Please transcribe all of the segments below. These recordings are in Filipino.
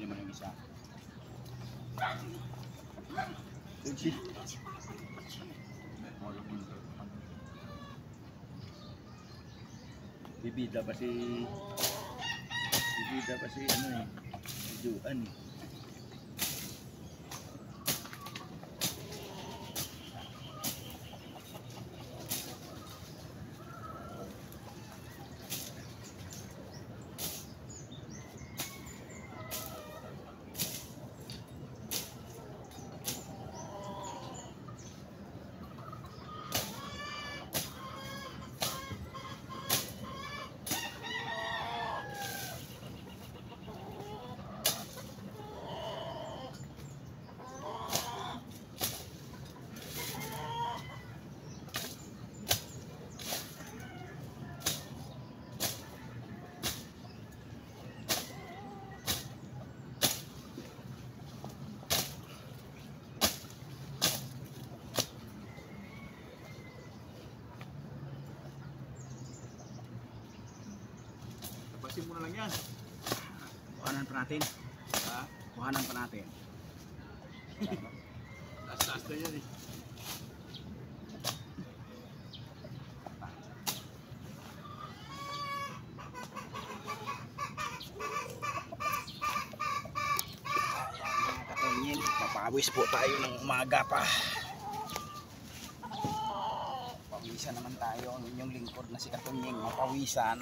naman yung isa. Sige. Bibida pa si ano eh, si Juan eh. Tapasin mo na lang yan. Kuhanan pa natin. Ha? Kuhanan pa natin. Taas-taas na yan eh. Katungin, papawis po tayo ng umaga pa. Pawisan naman tayo. Ang inyong lingkod na si Katunying, mapawisan.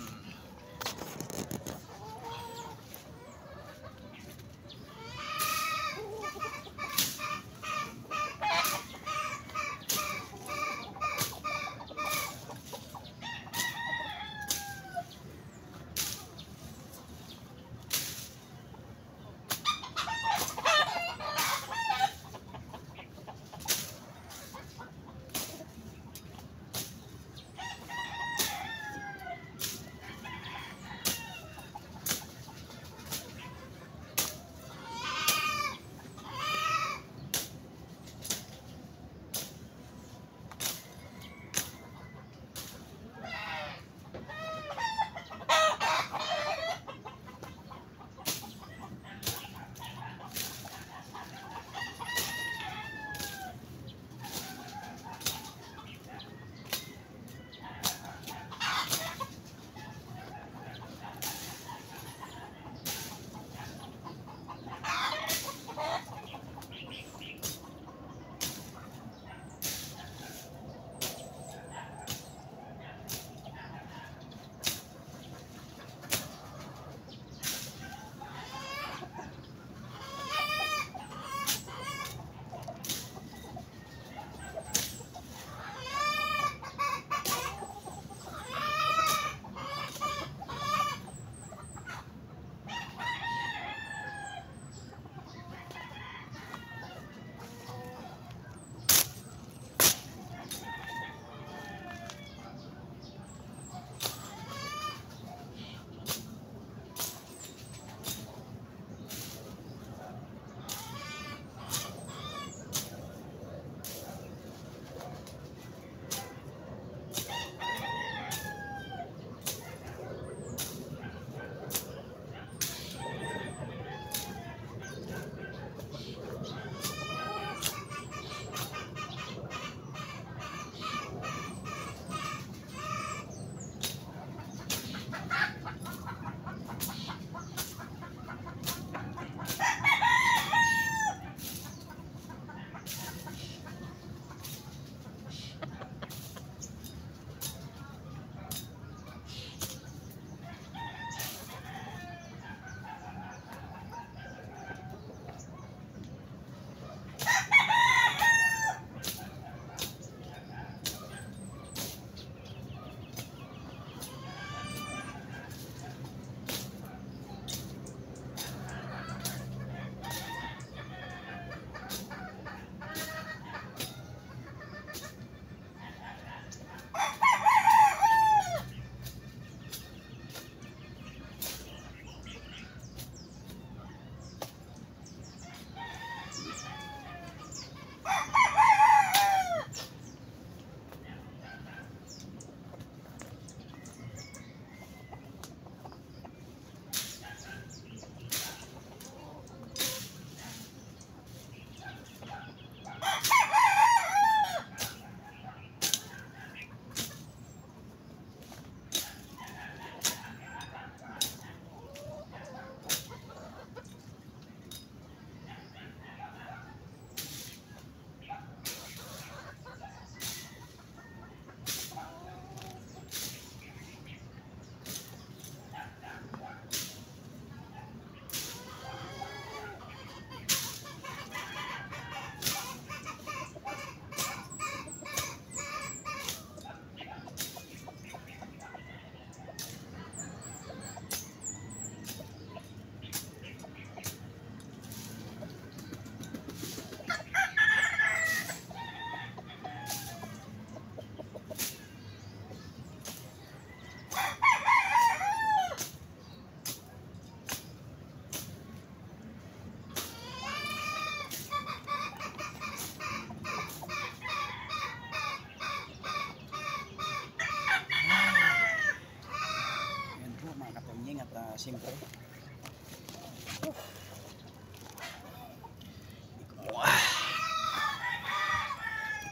siyempre.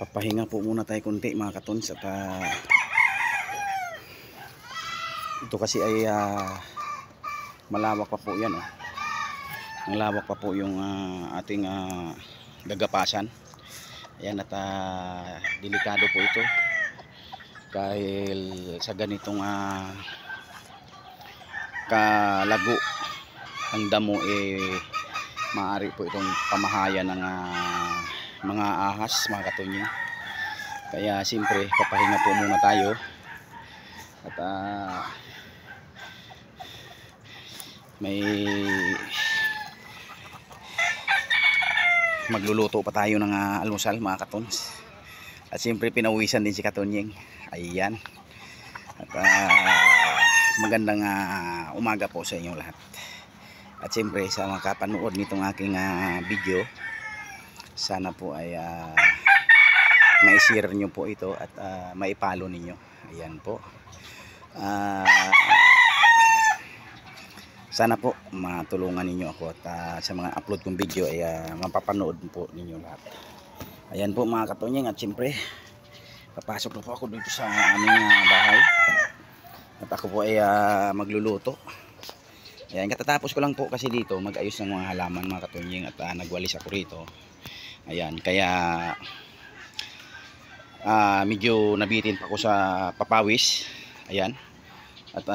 Papahinga po muna tayo kunti mga katons at ito kasi ay malawak pa po yan oh. Malawak pa po yung ating gagapasan. Ayan at delikado po ito dahil sa ganitong kalago ang damo maaari po itong pamahayan ng mga ahas mga katunyo. Kaya siyempre papahinga po muna tayo at may magluluto pa tayo ng almusal mga katons. At siyempre pinawisan din si Katunyeng. Ayan. At magandang umaga po sa inyong lahat. At siyempre sa mga kapanood nitong aking video, sana po ay mai-share nyo po ito at mai-follow ninyo. Ayan po. Sana po matulungan ninyo ako at sa mga upload kong video ay mapapanood po ninyo lahat. Ayan po mga Katunyeng at siyempre papasok na po ako dito sa aming bahay. At ako po ay magluluto. Ayan, katatapos ko lang po kasi dito mag-ayos ng mga halaman mga Katunyeng at nagwalis ako rito. Ayan, kaya medyo nabitin pa ako sa papawis. Ayan. At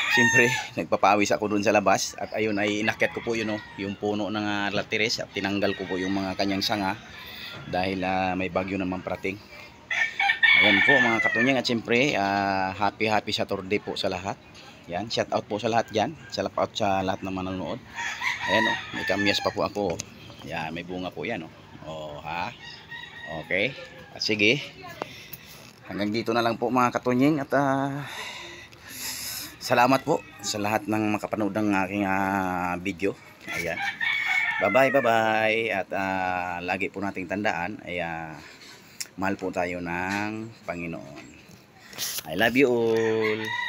siyempre nagpapawis ako dun sa labas. At ayun ay inakyat ko po yun yung puno ng latires at tinanggal ko po yung mga kanyang sanga dahil may bagyo naman parating. Ayan po mga Katunyeng at siyempre happy Saturday po sa lahat. Ayan, shout out po sa lahat dyan. Shout out sa lahat ng manonood. Ayan may kamyas pa po ako. Ayan, may bunga po yan ha. Okay. At sige. Hanggang dito na lang po mga Katunyeng at salamat po sa lahat ng makapanood ng aking video. Ayan. Bye-bye. At lagi po nating tandaan ay mahal po tayo ng Panginoon. I love you all.